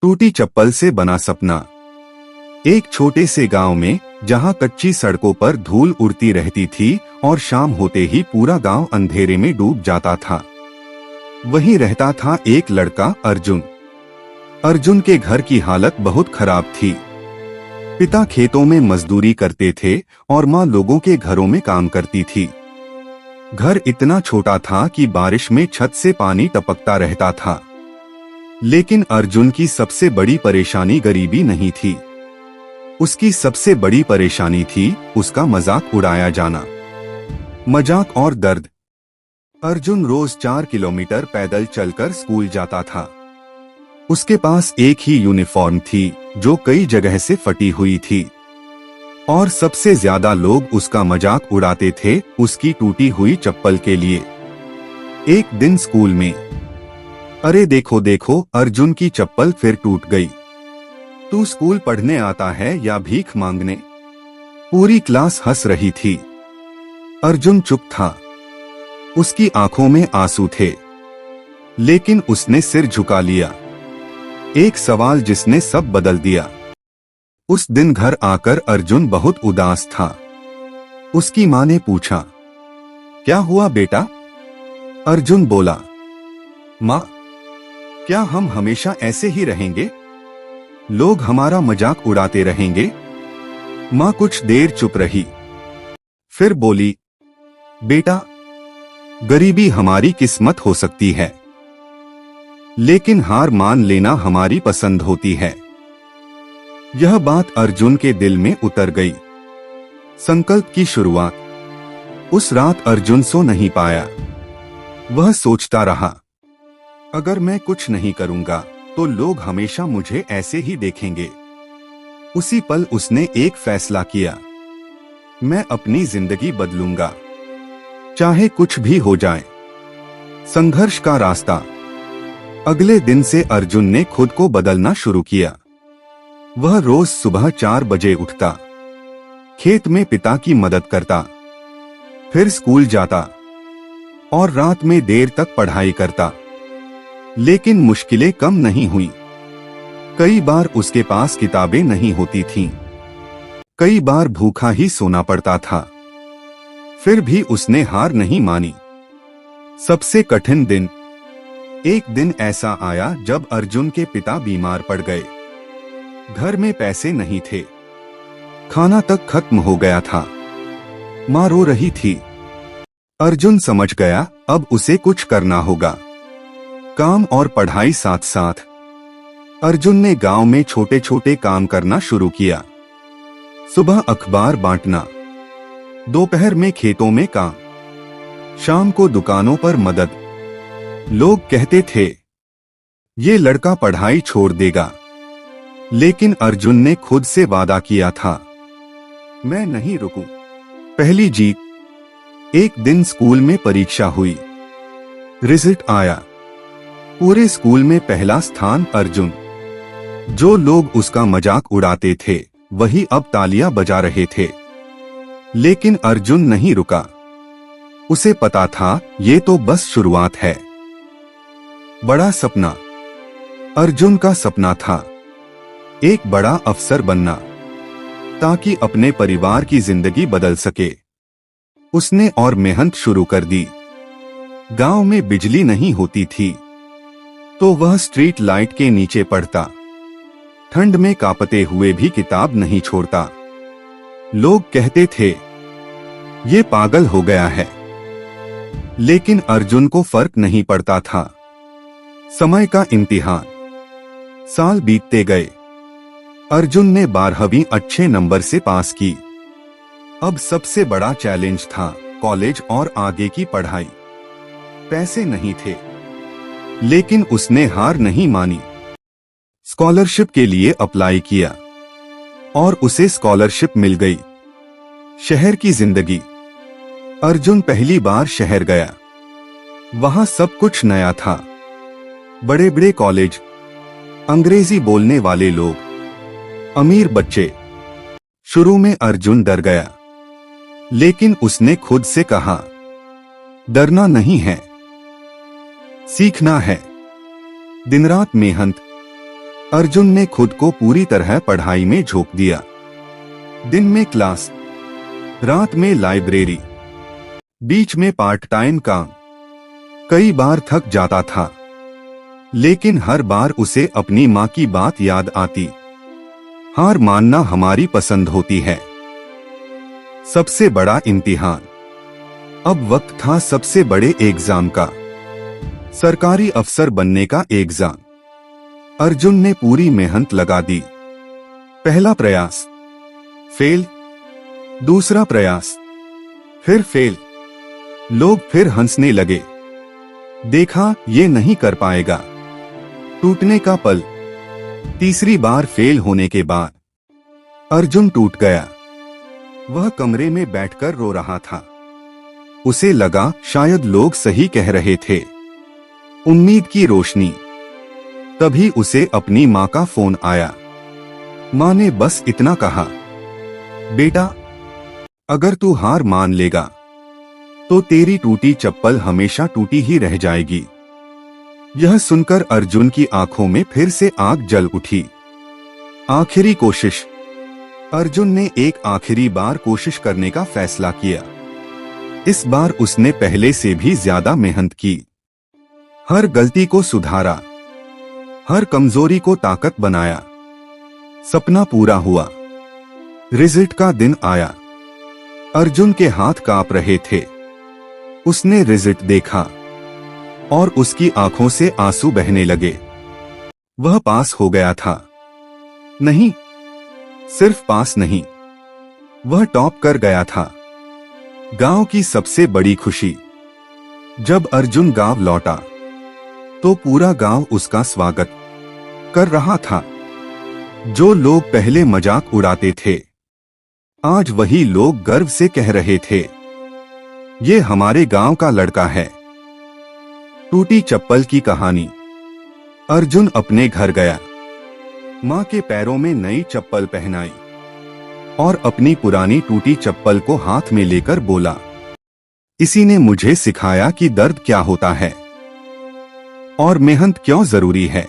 टूटी चप्पल से बना सपना। एक छोटे से गांव में, जहां कच्ची सड़कों पर धूल उड़ती रहती थी और शाम होते ही पूरा गांव अंधेरे में डूब जाता था, वहीं रहता था एक लड़का अर्जुन। अर्जुन के घर की हालत बहुत खराब थी। पिता खेतों में मजदूरी करते थे और माँ लोगों के घरों में काम करती थी। घर इतना छोटा था कि बारिश में छत से पानी टपकता रहता था। लेकिन अर्जुन की सबसे बड़ी परेशानी गरीबी नहीं थी। उसकी सबसे बड़ी परेशानी थी उसका मजाक उड़ाया जाना। मजाक और दर्द। अर्जुन रोज 4 किलोमीटर पैदल चलकर स्कूल जाता था। उसके पास एक ही यूनिफॉर्म थी जो कई जगह से फटी हुई थी, और सबसे ज्यादा लोग उसका मजाक उड़ाते थे उसकी टूटी हुई चप्पल के लिए। एक दिन स्कूल में, अरे देखो देखो, अर्जुन की चप्पल फिर टूट गई। तू स्कूल पढ़ने आता है या भीख मांगने? पूरी क्लास हंस रही थी। अर्जुन चुप था। उसकी आंखों में आंसू थे, लेकिन उसने सिर झुका लिया। एक सवाल जिसने सब बदल दिया। उस दिन घर आकर अर्जुन बहुत उदास था। उसकी माँ ने पूछा, क्या हुआ बेटा? अर्जुन बोला, माँ, क्या हम हमेशा ऐसे ही रहेंगे? लोग हमारा मजाक उड़ाते रहेंगे? माँ कुछ देर चुप रही, फिर बोली, बेटा, गरीबी हमारी किस्मत हो सकती है, लेकिन हार मान लेना हमारी पसंद होती है। यह बात अर्जुन के दिल में उतर गई। संकल्प की शुरुआत। उस रात अर्जुन सो नहीं पाया। वह सोचता रहा, अगर मैं कुछ नहीं करूंगा तो लोग हमेशा मुझे ऐसे ही देखेंगे। उसी पल उसने एक फैसला किया, मैं अपनी जिंदगी बदलूंगा, चाहे कुछ भी हो जाए। संघर्ष का रास्ता। अगले दिन से अर्जुन ने खुद को बदलना शुरू किया। वह रोज सुबह 4 बजे उठता, खेत में पिता की मदद करता, फिर स्कूल जाता और रात में देर तक पढ़ाई करता। लेकिन मुश्किलें कम नहीं हुई। कई बार उसके पास किताबें नहीं होती थीं। कई बार भूखा ही सोना पड़ता था। फिर भी उसने हार नहीं मानी। सबसे कठिन दिन। एक दिन ऐसा आया जब अर्जुन के पिता बीमार पड़ गए। घर में पैसे नहीं थे, खाना तक खत्म हो गया था। माँ रो रही थी। अर्जुन समझ गया, अब उसे कुछ करना होगा। काम और पढ़ाई साथ साथ। अर्जुन ने गांव में छोटे छोटे काम करना शुरू किया। सुबह अखबार बांटना, दोपहर में खेतों में काम, शाम को दुकानों पर मदद। लोग कहते थे, ये लड़का पढ़ाई छोड़ देगा, लेकिन अर्जुन ने खुद से वादा किया था, मैं नहीं रुकूं। पहली जीत। एक दिन स्कूल में परीक्षा हुई। रिजल्ट आया। पूरे स्कूल में पहला स्थान अर्जुन। जो लोग उसका मजाक उड़ाते थे वही अब तालियां बजा रहे थे। लेकिन अर्जुन नहीं रुका। उसे पता था ये तो बस शुरुआत है। बड़ा सपना। अर्जुन का सपना था एक बड़ा अफसर बनना, ताकि अपने परिवार की जिंदगी बदल सके। उसने और मेहनत शुरू कर दी। गांव में बिजली नहीं होती थी, तो वह स्ट्रीट लाइट के नीचे पढ़ता। ठंड में कांपते हुए भी किताब नहीं छोड़ता। लोग कहते थे, ये पागल हो गया है, लेकिन अर्जुन को फर्क नहीं पड़ता था। समय का इम्तिहान। साल बीतते गए। अर्जुन ने 12वीं अच्छे नंबर से पास की। अब सबसे बड़ा चैलेंज था कॉलेज और आगे की पढ़ाई। पैसे नहीं थे, लेकिन उसने हार नहीं मानी। स्कॉलरशिप के लिए अप्लाई किया और उसे स्कॉलरशिप मिल गई। शहर की जिंदगी। अर्जुन पहली बार शहर गया। वहां सब कुछ नया था। बड़े बड़े कॉलेज, अंग्रेजी बोलने वाले लोग, अमीर बच्चे। शुरू में अर्जुन डर गया, लेकिन उसने खुद से कहा, डरना नहीं है, सीखना है। दिन रात मेहनत। अर्जुन ने खुद को पूरी तरह पढ़ाई में झोंक दिया। दिन में क्लास, रात में लाइब्रेरी, बीच में पार्ट टाइम काम। कई बार थक जाता था, लेकिन हर बार उसे अपनी माँ की बात याद आती, हार मानना हमारी पसंद होती है। सबसे बड़ा इम्तिहान। अब वक्त था सबसे बड़े एग्जाम का, सरकारी अफसर बनने का एग्जाम। अर्जुन ने पूरी मेहनत लगा दी। पहला प्रयास फेल, दूसरा प्रयास फिर फेल। लोग फिर हंसने लगे। देखा ये नहीं कर पाएगा। टूटने का पल। तीसरी बार फेल होने के बाद अर्जुन टूट गया। वह कमरे में बैठकर रो रहा था। उसे लगा शायद लोग सही कह रहे थे। उम्मीद की रोशनी। तभी उसे अपनी माँ का फोन आया। माँ ने बस इतना कहा, बेटा, अगर तू हार मान लेगा तो तेरी टूटी चप्पल हमेशा टूटी ही रह जाएगी। यह सुनकर अर्जुन की आंखों में फिर से आग जल उठी। आखिरी कोशिश। अर्जुन ने एक आखिरी बार कोशिश करने का फैसला किया। इस बार उसने पहले से भी ज्यादा मेहनत की। हर गलती को सुधारा, हर कमजोरी को ताकत बनाया। सपना पूरा हुआ। रिजल्ट का दिन आया। अर्जुन के हाथ कांप रहे थे। उसने रिजल्ट देखा और उसकी आंखों से आंसू बहने लगे। वह पास हो गया था। नहीं, सिर्फ पास नहीं, वह टॉप कर गया था। गांव की सबसे बड़ी खुशी। जब अर्जुन गांव लौटा तो पूरा गांव उसका स्वागत कर रहा था। जो लोग पहले मजाक उड़ाते थे, आज वही लोग गर्व से कह रहे थे, ये हमारे गांव का लड़का है। टूटी चप्पल की कहानी। अर्जुन अपने घर गया। माँ के पैरों में नई चप्पल पहनाई और अपनी पुरानी टूटी चप्पल को हाथ में लेकर बोला, इसी ने मुझे सिखाया कि दर्द क्या होता है और मेहनत क्यों जरूरी है।